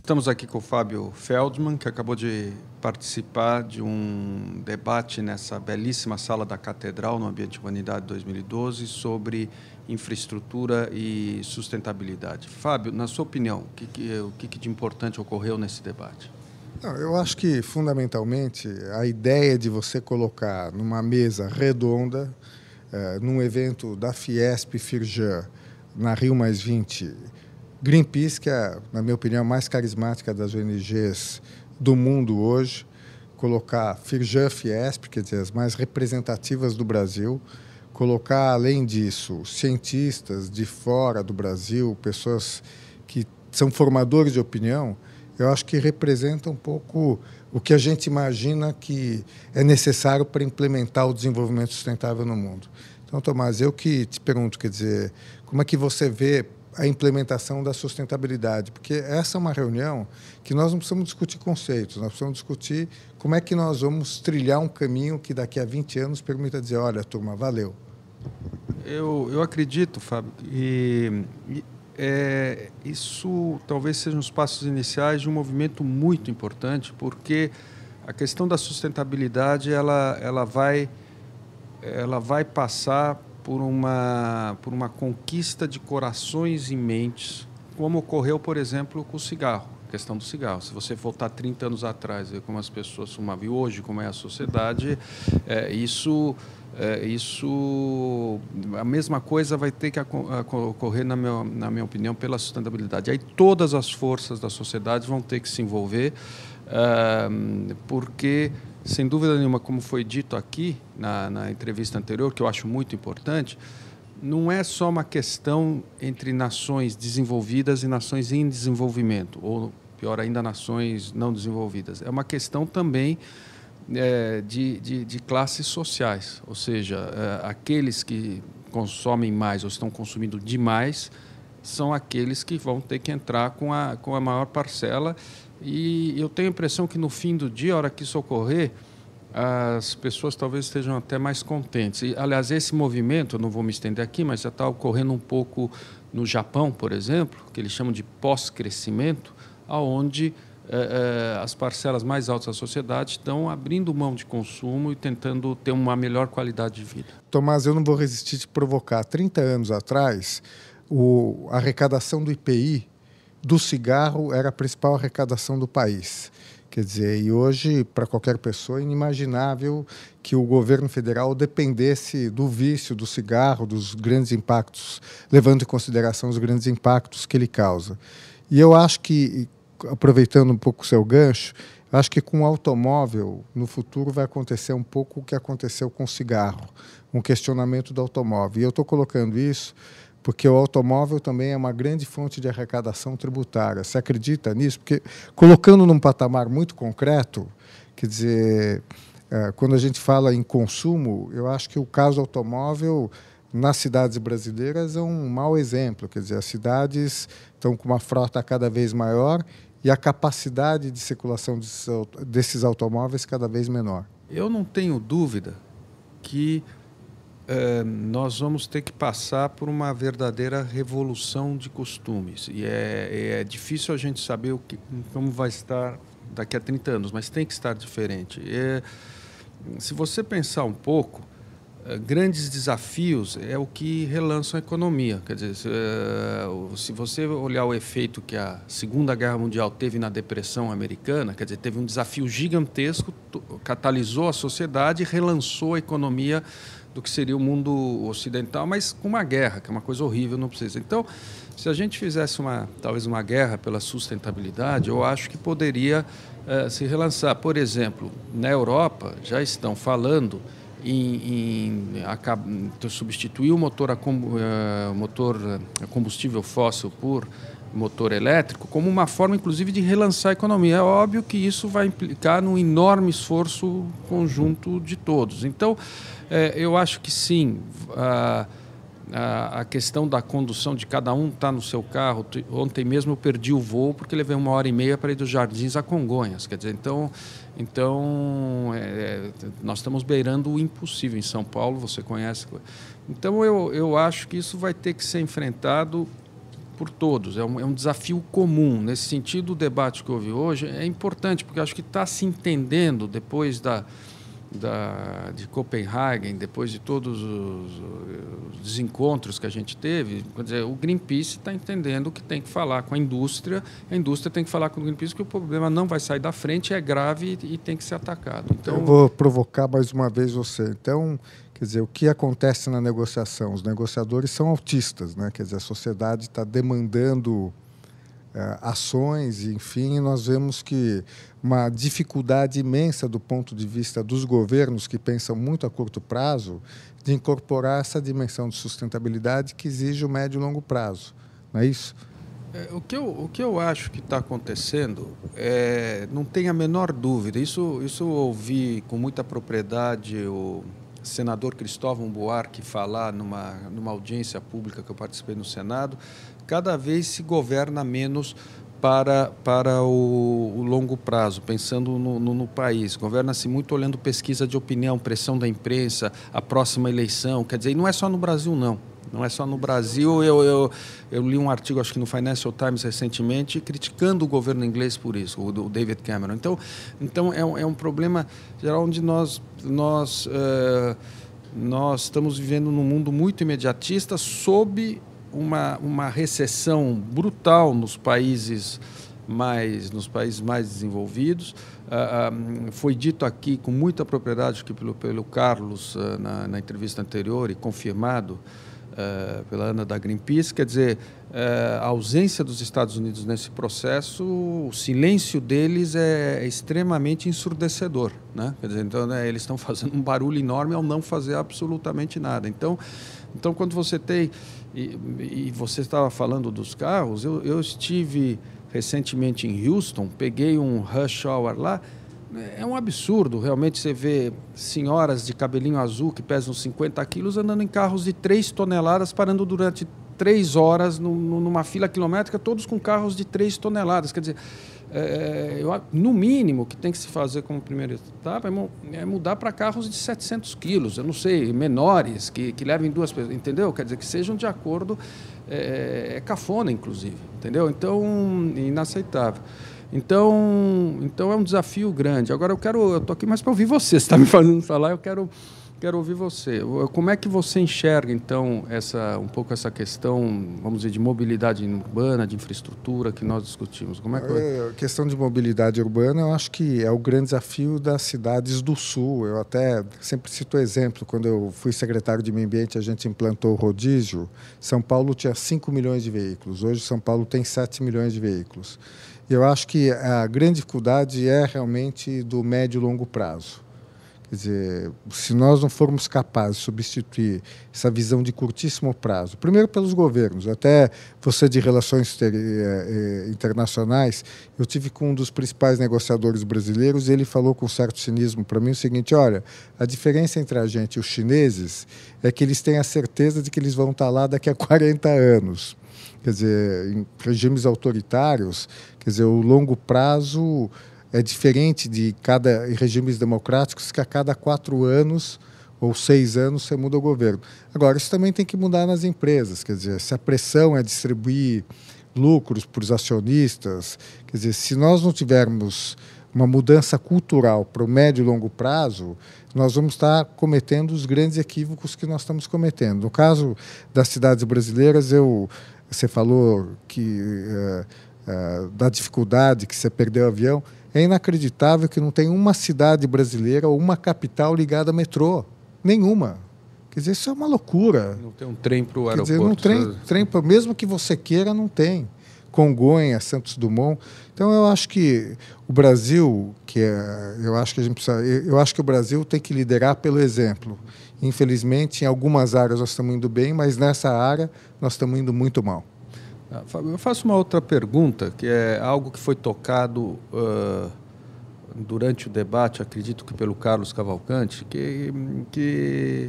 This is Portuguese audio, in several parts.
Estamos aqui com o Fábio Feldman, que acabou de participar de um debate nessa belíssima sala da Catedral, no Ambiente Humanidade 2012, sobre infraestrutura e sustentabilidade. Fábio, na sua opinião, o que de importante ocorreu nesse debate? Eu acho que, fundamentalmente, a ideia de você colocar numa mesa redonda, num evento da Fiesp-Firjan, na Rio+20, Greenpeace, que é, na minha opinião, a mais carismática das ONGs do mundo hoje, colocar Firjan-Fiesp, quer dizer, as mais representativas do Brasil, colocar, além disso, cientistas de fora do Brasil, pessoas que são formadores de opinião, eu acho que representa um pouco o que a gente imagina que é necessário para implementar o desenvolvimento sustentável no mundo. Então, Tomás, eu que te pergunto, quer dizer, como é que você vê a implementação da sustentabilidade? Porque essa é uma reunião que nós não precisamos discutir conceitos, nós precisamos discutir como é que nós vamos trilhar um caminho que daqui a 20 anos permita dizer, olha, turma, valeu. Eu acredito, Fábio, que isso talvez sejam os passos iniciais de um movimento muito importante, porque a questão da sustentabilidade ela vai passar por uma conquista de corações e mentes, como ocorreu, por exemplo, com o cigarro, a questão do cigarro. Se você voltar 30 anos atrás, ver como as pessoas fumavam, e hoje como é a sociedade, a mesma coisa vai ter que ocorrer, na minha opinião, pela sustentabilidade. Aí todas as forças da sociedade vão ter que se envolver, porque, sem dúvida nenhuma, como foi dito aqui na entrevista anterior, que eu acho muito importante, não é só uma questão entre nações desenvolvidas e nações em desenvolvimento, ou, pior ainda, nações não desenvolvidas. É uma questão também de classes sociais, ou seja, aqueles que consomem mais ou estão consumindo demais são aqueles que vão ter que entrar com a maior parcela. E eu tenho a impressão que, no fim do dia, a hora que isso ocorrer, as pessoas talvez estejam até mais contentes. E, aliás, esse movimento, eu não vou me estender aqui, mas já está ocorrendo um pouco no Japão, por exemplo, que eles chamam de pós-crescimento, onde as parcelas mais altas da sociedade estão abrindo mão de consumo e tentando ter uma melhor qualidade de vida. Tomás, eu não vou resistir te provocar. 30 anos atrás, a arrecadação do IPI do cigarro era a principal arrecadação do país. Quer dizer, e hoje, para qualquer pessoa, é inimaginável que o governo federal dependesse do vício do cigarro, dos grandes impactos, levando em consideração os grandes impactos que ele causa. E eu acho que, aproveitando um pouco o seu gancho, acho que com o automóvel, no futuro, vai acontecer um pouco o que aconteceu com o cigarro, um questionamento do automóvel. E eu estou colocando isso porque o automóvel também é uma grande fonte de arrecadação tributária. Você acredita nisso? Porque, colocando num patamar muito concreto, quer dizer, quando a gente fala em consumo, eu acho que o caso automóvel nas cidades brasileiras é um mau exemplo. Quer dizer, as cidades estão com uma frota cada vez maior e a capacidade de circulação desses automóveis cada vez menor. Eu não tenho dúvida que nós vamos ter que passar por uma verdadeira revolução de costumes. E é difícil a gente saber como vai estar daqui a 30 anos, mas tem que estar diferente. Se você pensar um pouco, grandes desafios é o que relançam a economia. Quer dizer, se você olhar o efeito que a Segunda Guerra Mundial teve na depressão americana, quer dizer, teve um desafio gigantesco, catalisou a sociedade e relançou a economia do que seria o mundo ocidental, mas com uma guerra, que é uma coisa horrível, não precisa. Então, se a gente fizesse talvez uma guerra pela sustentabilidade, eu acho que poderia se relançar. Por exemplo, na Europa já estão falando em substituir o motor a combustível fóssil por motor elétrico como uma forma, inclusive, de relançar a economia. É óbvio que isso vai implicar num enorme esforço conjunto de todos. Então, eu acho que sim, a questão da condução de cada um está no seu carro. Ontem mesmo eu perdi o voo porque levei 1h30 para ir dos Jardins a Congonhas. Quer dizer, então nós estamos beirando o impossível em São Paulo, você conhece. Então eu acho que isso vai ter que ser enfrentado por todos, é um desafio comum. Nesse sentido, o debate que houve hoje é importante, porque acho que está se entendendo, depois de Copenhagen, depois de todos os desencontros que a gente teve, quer dizer, o Greenpeace está entendendo que tem que falar com a indústria tem que falar com o Greenpeace, que o problema não vai sair da frente, é grave e tem que ser atacado. Então, eu vou provocar mais uma vez você. Então, quer dizer, o que acontece na negociação? Os negociadores são autistas, né? Quer dizer, a sociedade está demandando ações, enfim, nós vemos que uma dificuldade imensa do ponto de vista dos governos que pensam muito a curto prazo de incorporar essa dimensão de sustentabilidade que exige o médio e longo prazo, não é isso? O que eu acho que está acontecendo, não tem a menor dúvida, isso eu ouvi com muita propriedade o senador Cristóvão Buarque falar numa audiência pública que eu participei no Senado. Cada vez se governa menos para o longo prazo, pensando no país. Governa-se muito olhando pesquisa de opinião, pressão da imprensa, a próxima eleição. Quer dizer, e não é só no Brasil, não. Não é só no Brasil. Eu li um artigo, acho que no Financial Times recentemente, criticando o governo inglês por isso, o David Cameron. Então é um problema geral onde nós estamos vivendo num mundo muito imediatista, sob uma recessão brutal nos países mais desenvolvidos. Foi dito aqui com muita propriedade que pelo Carlos na entrevista anterior e confirmado pela Ana da Greenpeace, quer dizer, a ausência dos Estados Unidos nesse processo, o silêncio deles é extremamente ensurdecedor, né? Quer dizer, então, eles estão fazendo um barulho enorme ao não fazer absolutamente nada. Então quando você tem... E você estava falando dos carros, eu estive recentemente em Houston, peguei um rush hour lá. É um absurdo, realmente, você vê senhoras de cabelinho azul que pesam 50 quilos andando em carros de 3 toneladas, parando durante 3 horas numa fila quilométrica, todos com carros de 3 toneladas. Quer dizer, no mínimo, o que tem que se fazer como primeira etapa é mudar para carros de 700 quilos, eu não sei, menores, que levem 2 pessoas, entendeu? Quer dizer, que sejam de acordo, cafona, inclusive, entendeu? Então, inaceitável. Então é um desafio grande. Agora eu estou aqui mais para ouvir você. Você está me fazendo falar, eu quero ouvir você. Como é que você enxerga, então, um pouco essa questão, vamos dizer, de mobilidade urbana, de infraestrutura que nós discutimos? Como é que A questão de mobilidade urbana, eu acho que é o grande desafio das cidades do Sul. Eu até sempre cito o exemplo. Quando eu fui secretário de Meio Ambiente, a gente implantou o rodízio. São Paulo tinha 5 milhões de veículos. Hoje, São Paulo tem 7 milhões de veículos. Eu acho que a grande dificuldade é realmente do médio e longo prazo. Quer dizer, se nós não formos capazes de substituir essa visão de curtíssimo prazo, primeiro pelos governos, até você de relações internacionais, eu tive com um dos principais negociadores brasileiros e ele falou com certo cinismo para mim o seguinte: olha, a diferença entre a gente e os chineses é que eles têm a certeza de que eles vão estar lá daqui a 40 anos. Quer dizer, em regimes autoritários, quer dizer, o longo prazo é diferente de regimes democráticos, que a cada 4 anos ou 6 anos você muda o governo. Agora, isso também tem que mudar nas empresas, quer dizer, se a pressão é distribuir lucros para os acionistas, quer dizer, se nós não tivermos uma mudança cultural para o médio e longo prazo, nós vamos estar cometendo os grandes equívocos que nós estamos cometendo. No caso das cidades brasileiras, você falou que da dificuldade que você perdeu o avião. É inacreditável que não tem uma cidade brasileira ou uma capital ligada a metrô. Nenhuma. Quer dizer, isso é uma loucura. Não tem um trem para o aeroporto. Quer dizer, não tem trem, mesmo que você queira, não tem. Congonhas, Santos Dumont. Então, eu acho que o Brasil, eu acho que o Brasil tem que liderar pelo exemplo. Infelizmente, em algumas áreas nós estamos indo bem, mas nessa área nós estamos indo muito mal. Eu faço uma outra pergunta, que é algo que foi tocado durante o debate, acredito que pelo Carlos Cavalcante, que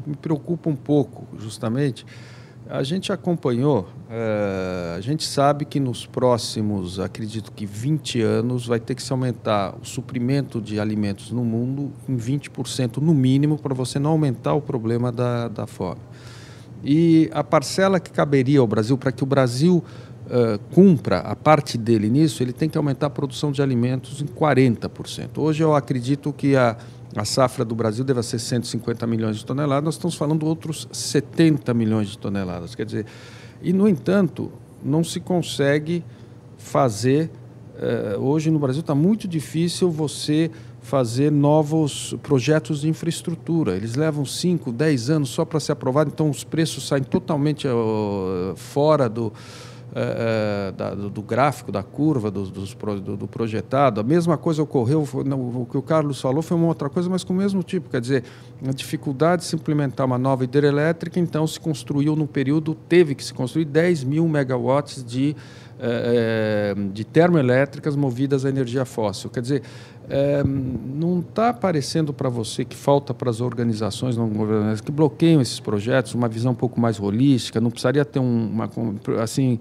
me preocupa um pouco, justamente. A gente acompanhou, a gente sabe que nos próximos, acredito que 20 anos, vai ter que se aumentar o suprimento de alimentos no mundo em 20% no mínimo, para você não aumentar o problema da fome. E a parcela que caberia ao Brasil, para que o Brasil cumpra a parte dele nisso, ele tem que aumentar a produção de alimentos em 40%. Hoje eu acredito que a safra do Brasil deve ser 150 milhões de toneladas, nós estamos falando de outros 70 milhões de toneladas. Quer dizer, e, no entanto, não se consegue fazer... hoje no Brasil está muito difícil você fazer novos projetos de infraestrutura. Eles levam 5, 10 anos só para ser aprovado, então os preços saem totalmente fora do gráfico, da curva, do projetado. A mesma coisa ocorreu, o que o Carlos falou foi uma outra coisa, mas com o mesmo tipo. Quer dizer, a dificuldade de se implementar uma nova hidrelétrica, então se construiu no período, teve que se construir 10 mil megawatts de termoelétricas movidas a energia fóssil. Quer dizer, não está aparecendo para você que falta para as organizações não governamentais que bloqueiam esses projetos uma visão um pouco mais holística, não precisaria ter assim,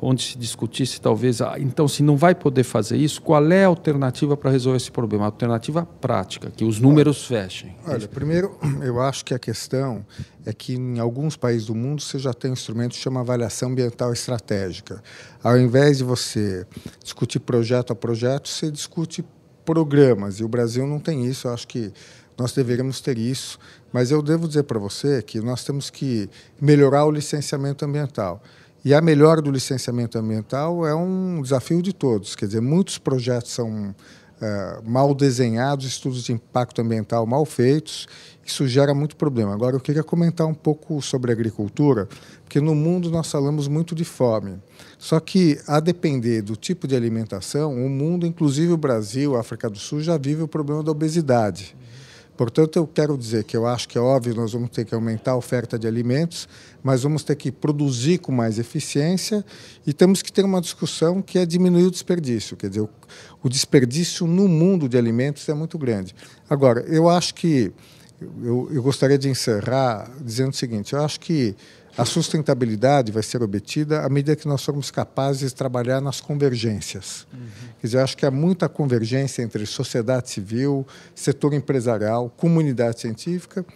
onde se discutisse talvez, então se não vai poder fazer isso, qual é a alternativa para resolver esse problema? A alternativa prática, que os números fechem. Olha, primeiro, eu acho que a questão é que em alguns países do mundo você já tem um instrumento que chama avaliação ambiental estratégica. Ao invés de você discutir projeto a projeto, você discute programas, e o Brasil não tem isso. Eu acho que nós deveríamos ter isso, mas eu devo dizer para você que nós temos que melhorar o licenciamento ambiental. E a melhora do licenciamento ambiental é um desafio de todos. Quer dizer, muitos projetos são mal desenhados, estudos de impacto ambiental mal feitos, isso gera muito problema. Agora, eu queria comentar um pouco sobre agricultura, porque no mundo nós falamos muito de fome. Só que, a depender do tipo de alimentação, o mundo, inclusive o Brasil, a África do Sul, já vive o problema da obesidade. Portanto, eu quero dizer que eu acho que é óbvio, nós vamos ter que aumentar a oferta de alimentos, mas vamos ter que produzir com mais eficiência e temos que ter uma discussão que é diminuir o desperdício. Quer dizer, o desperdício no mundo de alimentos é muito grande. Agora, eu acho que... Eu gostaria de encerrar dizendo o seguinte: eu acho que a sustentabilidade vai ser obtida à medida que nós formos capazes de trabalhar nas convergências. Quer dizer, eu acho que há muita convergência entre sociedade civil, setor empresarial, comunidade científica,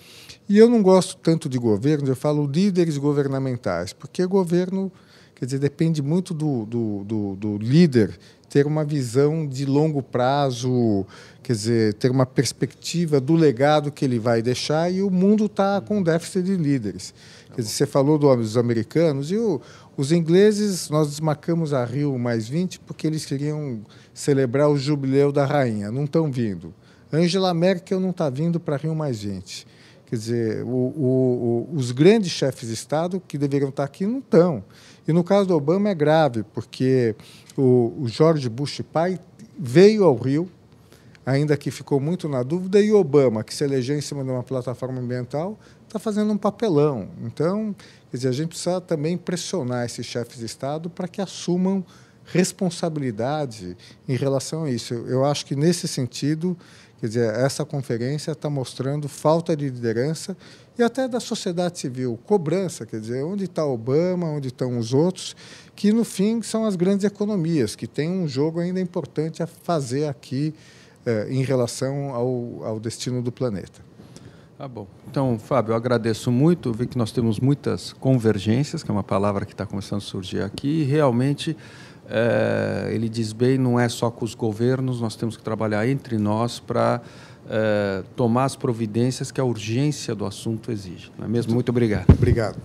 e eu não gosto tanto de governos, eu falo líderes governamentais, porque governo, quer dizer, depende muito do líder ter uma visão de longo prazo, quer dizer, ter uma perspectiva do legado que ele vai deixar, e o mundo está com déficit de líderes. Quer dizer, você falou dos americanos, e os ingleses, nós desmarcamos a Rio+20 porque eles queriam celebrar o jubileu da rainha, não estão vindo. Angela Merkel não está vindo para Rio+20. Quer dizer, os grandes chefes de Estado que deveriam estar aqui não estão. E no caso do Obama é grave, porque o George Bush pai veio ao Rio, ainda que ficou muito na dúvida, e o Obama, que se elegeu em cima de uma plataforma ambiental, está fazendo um papelão. Então, quer dizer, a gente precisa também pressionar esses chefes de Estado para que assumam responsabilidade em relação a isso. Eu acho que, nesse sentido, quer dizer, essa conferência está mostrando falta de liderança e até da sociedade civil, cobrança, quer dizer, onde está Obama, onde estão os outros, que, no fim, são as grandes economias, que têm um jogo ainda importante a fazer aqui em relação ao destino do planeta. Tá bom. Então, Fábio, eu agradeço muito. Vi que nós temos muitas convergências, que é uma palavra que está começando a surgir aqui, e realmente... ele diz bem, não é só com os governos, nós temos que trabalhar entre nós para tomar as providências que a urgência do assunto exige. Não é mesmo? Muito obrigado. Obrigado.